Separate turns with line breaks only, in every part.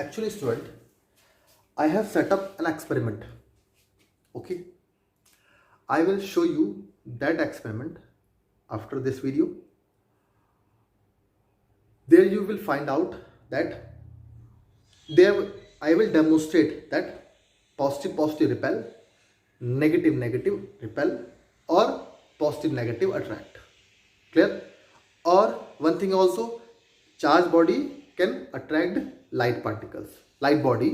Actually, student, I have set up an experiment. Okay, I will show you that experiment after this video. There you will find out that there I will demonstrate that positive repel, negative repel, or positive negative attract. Clear? Or one thing also, charged body can attract light particles. Light body,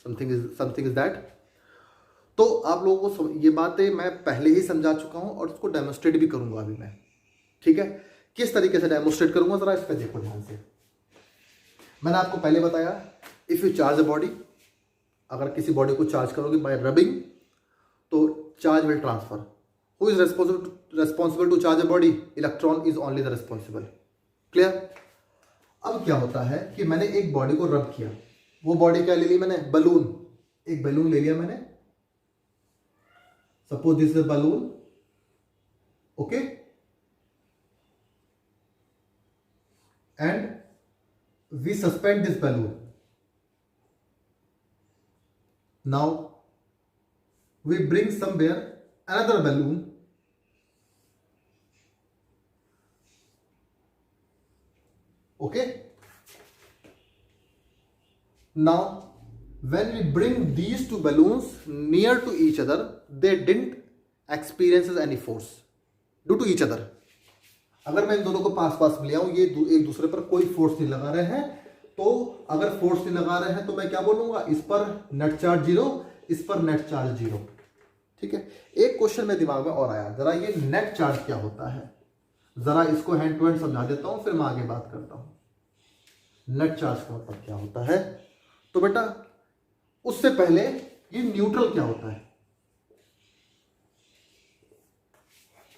something is that. तो आप लोगों को ये बातें मैं पहले ही समझा चुका हूं और उसको डेमोस्ट्रेट भी करूंगा अभी मैं. ठीक है, किस तरीके से डेमोस्ट्रेट करूंगा जरा इस पर देखो ध्यान से. मैंने आपको पहले बताया, if you charge a body, अगर किसी बॉडी को चार्ज करोगे बाय रबिंग तो charge will transfer. Who is responsible to charge a body? Electron is only the responsible. Clear? अब क्या होता है कि मैंने एक बॉडी को रब किया. वो बॉडी क्या ले ली मैंने? बलून. एक बलून ले लिया मैंने. Suppose this is balloon. Okay, and we suspend this balloon. Now we bring somewhere another balloon. Okay, now when we bring these two balloons near to each other, they didn't experience any force due to each other. अगर मैं इन दोनों को पास पास ले आऊं, ये एक दूसरे पर कोई फोर्स नहीं लगा रहे हैं, तो अगर फोर्स नहीं लगा रहे हैं तो मैं क्या बोलूंगा? इस पर नेट चार्ज जीरो, इस पर नेट चार्ज जीरो. ठीक है, एक क्वेश्चन मेरे दिमाग में और आया, जरा ये नेट चार्ज क्या होता है, जरा इसको हैंड टू हैंड समझा देता हूं, फिर मैं आगे बात करता हूं. नेट चार्ज का मतलब क्या होता है? तो बेटा उससे पहले ये न्यूट्रल क्या होता है?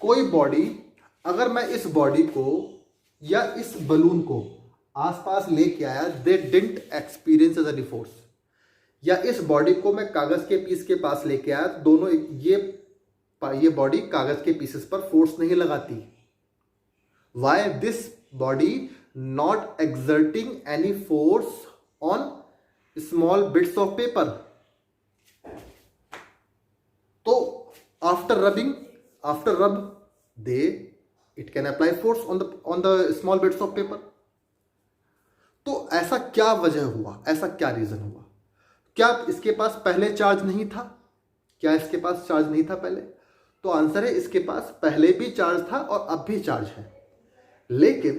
कोई बॉडी, अगर मैं इस बॉडी को या इस बलून को आसपास लेके आया, they didn't experience any force, या इस बॉडी को मैं कागज के पीस के पास लेके आया, दोनों ये बॉडी कागज के पीसेस पर फोर्स नहीं लगाती. Why this body not exerting any force on small bits of paper? तो आफ्टर रब दे it can apply force on the small bits of paper. तो ऐसा क्या वजह हुआ, ऐसा क्या रीजन हुआ? क्या इसके पास पहले चार्ज नहीं था? क्या इसके पास चार्ज नहीं था पहले? तो आंसर है, इसके पास पहले भी चार्ज था और अब भी चार्ज है, लेकिन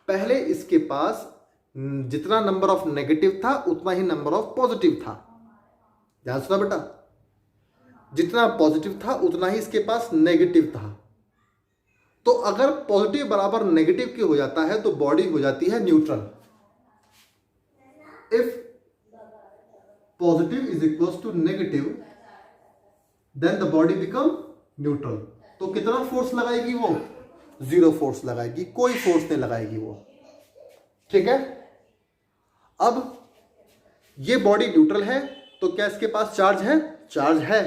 पहले इसके पास जितना नंबर ऑफ नेगेटिव था उतना ही नंबर ऑफ पॉजिटिव था. ध्यान सुना बेटा, जितना पॉजिटिव था उतना ही इसके पास नेगेटिव था. तो अगर पॉजिटिव बराबर नेगेटिव की हो जाता है तो बॉडी हो जाती है neutral. If positive is equal to negative then the body become neutral. तो कितना फोर्स लगाएगी वो? जीरो फोर्स लगाएगी, कोई फोर्स नहीं लगाएगी वो. ठीक है, अब ये बॉडी न्यूट्रल है तो क्या इसके पास चार्ज है? चार्ज है,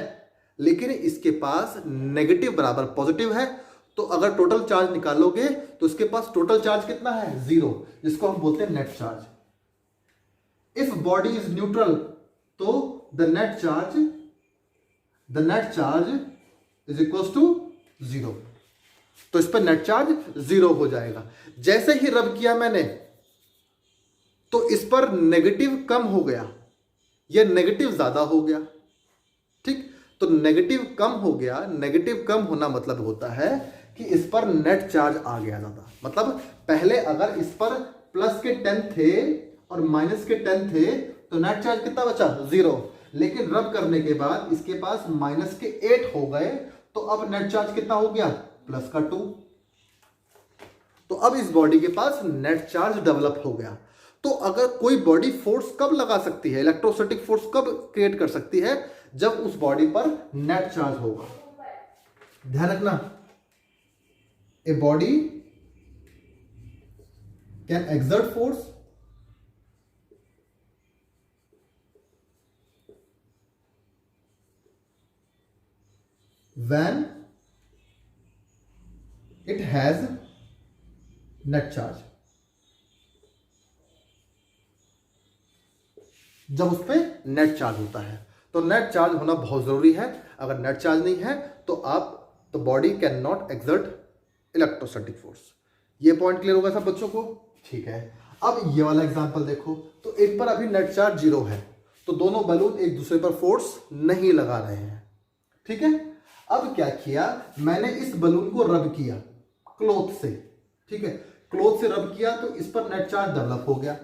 लेकिन इसके पास नेगेटिव बराबर पॉजिटिव है. तो अगर टोटल चार्ज निकालोगे तो इसके पास टोटल चार्ज कितना है? जीरो, जिसको हम बोलते हैं net charge. If body is neutral तो the net charge is equal to zero. तो इस पर नेट चार्ज जीरो हो जाएगा. जैसे ही रब किया मैंने तो इस पर नेगेटिव कम हो गया, यह नेगेटिव ज्यादा हो गया. ठीक, तो नेगेटिव कम हो गया. नेगेटिव कम होना मतलब होता है कि इस पर नेट चार्ज आ गया ज्यादा. मतलब पहले अगर इस पर प्लस के 10 थे और माइनस के 10 थे तो नेट चार्ज कितना बचा? जीरो. लेकिन रब करने के बाद इसके पास माइनस के 8 हो गए, तो अब नेट चार्ज कितना हो गया? प्लस का 2. तो अब इस बॉडी के पास नेट चार्ज डेवलप हो गया. तो अगर कोई बॉडी फोर्स कब लगा सकती है, इलेक्ट्रोस्टैटिक फोर्स कब क्रिएट कर सकती है? जब उस बॉडी पर नेट चार्ज होगा. ध्यान रखना, a body can exert force when it has net charge. जब उस पर नेट चार्ज होता है। तो नेट चार्ज होना बहुत ज़रूरी है। अगर नेट चार्ज नहीं है तो body can not exert electrostatic force. ये पॉइंट क्लियर होगा सब बच्चों को? ठीक है। अब ये वाला एग्जांपल देखो, तो एक पर अभी नेट चार्ज 0 है, तो दोनों बलून एक दूसरे पर फोर्स नहीं लगा रहे हैं। ठीक है। अब क्या किया, मैंने इस बलून को रब किया क्लॉथ से। ठीक है, क्लॉथ से रब किया तो इस पर नेट चार्ज डेवलप हो गया।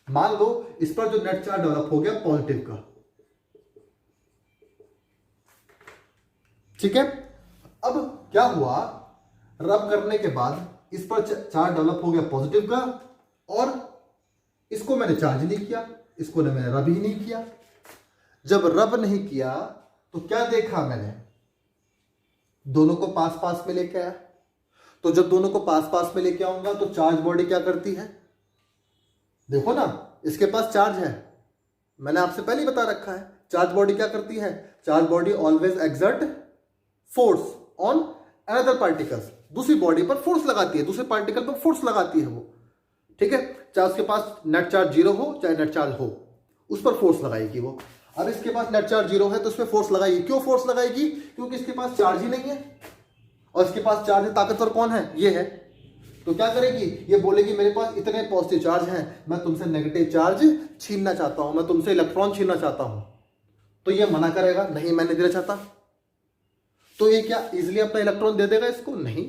मान लो इस पर जो नेट चार्ज डेवलप हो गया पॉजिटिव का। ठीक है। अब क्या हुआ, रब करने के बाद इस पर चार्ज डेवलप हो गया पॉजिटिव का, और इसको मैंने चार्ज नहीं किया, इसको मैंने रब ही नहीं किया। जब रब नहीं किया तो क्या देखा मैंने, दोनों को पास पास में लेके आया। तो जब दोनों को पास पास में लेके आऊंगा तो चार्ज बॉडी क्या करती है, देखो ना, इसके पास चार्ज है, मैंने आपसे पहले ही बता रखा है। चार्ज बॉडी क्या करती है, charge body always exert force on another particles. दूसरी बॉडी पर फोर्स लगाती है, दूसरे पार्टिकल पर फोर्स लगाती है वो। ठीक है, चाहे उसके पास नेट चार्ज 0 हो चाहे नेट चार्ज हो, उस पर फोर्स लगाएगी वो। अब इसके पास नेट चार्ज 0 है तो उस पर फोर्स लगाएगी। क्यों फोर्स लगाएगी, क्योंकि इसके पास चार्ज ही नहीं है, और इसके पास चार्ज है, ताकतवर कौन है, ये है। तो क्या करेगी, ये बोलेगी मेरे पास इतने पॉजिटिव चार्ज हैं, मैं तुमसे नेगेटिव चार्ज छीनना चाहता हूं, मैं तुमसे इलेक्ट्रॉन छीनना चाहता हूं। तो ये मना करेगा, नहीं मैं नहीं देना चाहता। तो ये क्या इजिली अपना इलेक्ट्रॉन दे देगा इसको, नहीं,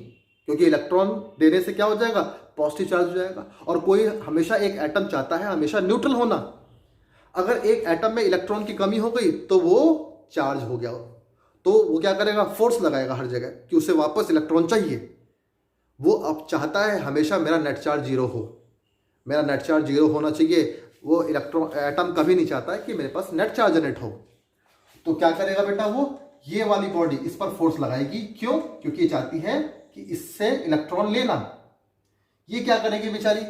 क्योंकि इलेक्ट्रॉन देने से क्या हो जाएगा, पॉजिटिव चार्ज हो जाएगा। और कोई हमेशा एक एटम चाहता है हमेशा न्यूट्रल होना। अगर एक एटम में इलेक्ट्रॉन की कमी हो गई तो वो चार्ज हो गया, तो वो क्या करेगा, फोर्स लगाएगा हर जगह कि उसे वापस इलेक्ट्रॉन चाहिए। वो अब चाहता है हमेशा मेरा नेट चार्ज 0 हो, मेरा नेट चार्ज 0 होना चाहिए। वो एटम कभी नहीं चाहता है कि मेरे पास नेट चार्ज जनरेट हो। तो क्या करेगा बेटा, वो ये वाली बॉडी इस पर फोर्स लगाएगी। क्यों, क्योंकि ये चाहती है कि इससे इलेक्ट्रॉन लेना। ये क्या करेगी बेचारी,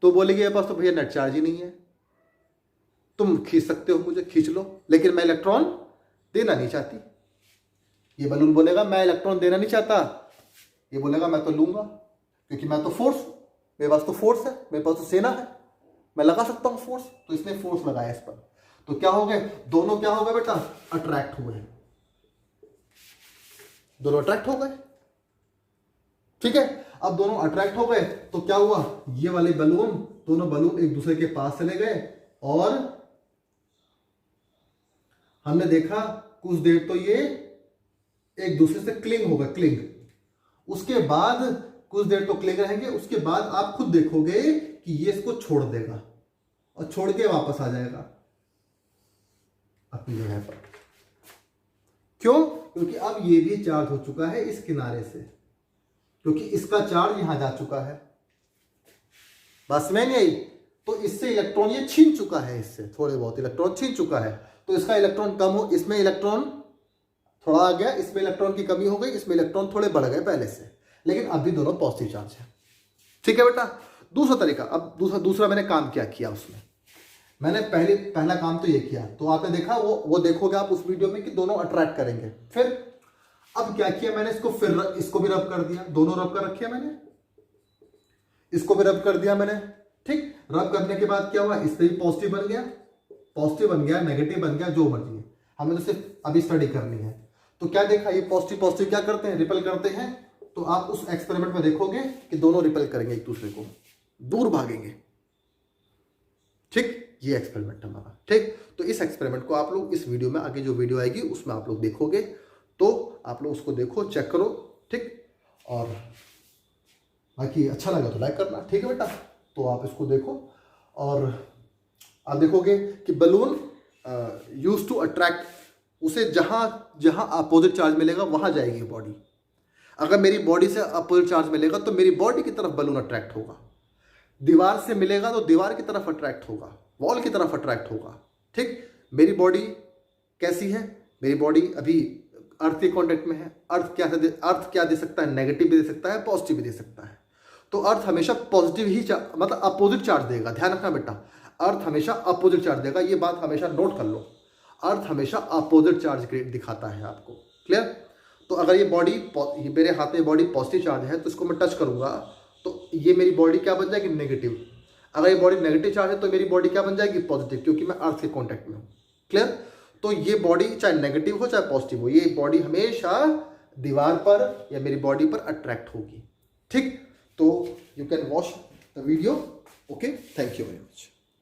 तो बोलेगी मेरे पास तो भैया नेट चार्ज ही नहीं है, तुम खींच सकते हो मुझे, खींच लो, लेकिन मैं इलेक्ट्रॉन देना नहीं चाहती। ये बलून बोलेगा मैं इलेक्ट्रॉन देना नहीं चाहता, ये बोलेगा मैं तो लूंगा, क्योंकि मैं तो फोर्स, मेरे पास तो फोर्स है, मेरे पास तो सेना है, मैं लगा सकता हूं फोर्स। तो इसने फोर्स लगाया इस पर। तो क्या हो गए, दोनों क्या हो गए बेटा, अट्रैक्ट हुए, दोनों अट्रैक्ट हो गए। ठीक है, अब दोनों अट्रैक्ट हो गए तो क्या हुआ, ये वाले बलून, दोनों बलून एक दूसरे के पास चले गए, और हमने देखा कुछ देर तो ये एक दूसरे से क्लिंग होगा, क्लिंग। उसके बाद कुछ देर तो क्लिंग रहेंगे, उसके बाद आप खुद देखोगे कि ये इसको छोड़ देगा और छोड़ के वापस आ जाएगा अपनी जगह पर। क्यों, क्योंकि अब ये भी चार्ज हो चुका है इस किनारे से, क्योंकि इसका चार्ज यहां जा चुका है। बस में नहीं आई, तो इससे इलेक्ट्रॉन ये छीन चुका है, इससे थोड़े बहुत इलेक्ट्रॉन छीन चुका है। तो इसका इलेक्ट्रॉन कम हो, इसमें इलेक्ट्रॉन थोड़ा आ गया, इसमें इलेक्ट्रॉन की कमी हो गई, इसमें इलेक्ट्रॉन थोड़े बढ़ गए पहले से, लेकिन अभी दोनों पॉजिटिव चार्ज है। ठीक है बेटा। दूसरा तरीका, अब दूसरा मैंने काम क्या किया उसमें, मैंने पहला काम तो ये किया, तो आपने देखा, वो देखोगे आप उस वीडियो में कि दोनों अट्रैक्ट करेंगे। फिर अब क्या किया मैंने, इसको फिर इसको भी रब कर दिया, दोनों रब कर रखे मैंने, इसको भी रब कर दिया मैंने। ठीक, रब करने के बाद क्या हुआ, इस पे भी पॉजिटिव बन गया, पॉजिटिव बन गया, नेगेटिव बन गया, जो मर्जी है, हमें तो सिर्फ अभी स्टडी करनी है। तो क्या देखा, ये पॉजिटिव पॉजिटिव क्या करते हैं, रिपेल करते हैं। तो आप उस एक्सपेरिमेंट में देखोगे कि दोनों रिपेल करेंगे, एक दूसरे को दूर भागेंगे। ठीक, ये एक्सपेरिमेंट हमारा। ठीक, तो इस एक्सपेरिमेंट को आप लोग इस वीडियो में, आगे जो वीडियो आएगी उसमें आप लोग देखोगे, तो आप लोग उसको देखो, चेक करो। ठीक, और बाकी अच्छा लगा तो लाइक करना। ठीक है बेटा, तो आप इसको देखो, और आप देखोगे कि बलून यूज टू अट्रैक्ट, उसे जहां जहां अपोजिट चार्ज मिलेगा वहां जाएगी बॉडी। अगर मेरी बॉडी से अपोजिट चार्ज मिलेगा तो मेरी बॉडी की तरफ बलून अट्रैक्ट होगा, दीवार से मिलेगा तो दीवार की तरफ अट्रैक्ट होगा, वॉल की तरफ अट्रैक्ट होगा। ठीक, मेरी बॉडी कैसी है, मेरी बॉडी अभी अर्थ के कॉन्टेक्ट में है। अर्थ क्या दे सकता है, नेगेटिव भी दे सकता है, पॉजिटिव भी दे सकता है। तो अर्थ हमेशा पॉजिटिव ही मतलब अपोजिट चार्ज देगा, ध्यान रखना बेटा, अर्थ हमेशा अपोजिट चार्ज देगा, ये बात हमेशा नोट कर लो। अर्थ हमेशा अपोजिट चार्ज दिखाता है आपको, क्लियर। तो अगर ये बॉडी, मेरे हाथ में बॉडी पॉजिटिव चार्ज है, तो इसको मैं टच करूंगा तो ये मेरी बॉडी क्या बन जाएगी, नेगेटिव। अगर ये बॉडी नेगेटिव चार्ज है तो मेरी बॉडी क्या बन जाएगी, पॉजिटिव, क्योंकि मैं अर्थ के कॉन्टैक्ट में हूँ। क्लियर? तो ये बॉडी चाहे नेगेटिव हो चाहे पॉजिटिव हो, ये बॉडी हमेशा दीवार पर या मेरी बॉडी पर अट्रैक्ट होगी। ठीक, तो you can watch the video. Okay, thank you very much.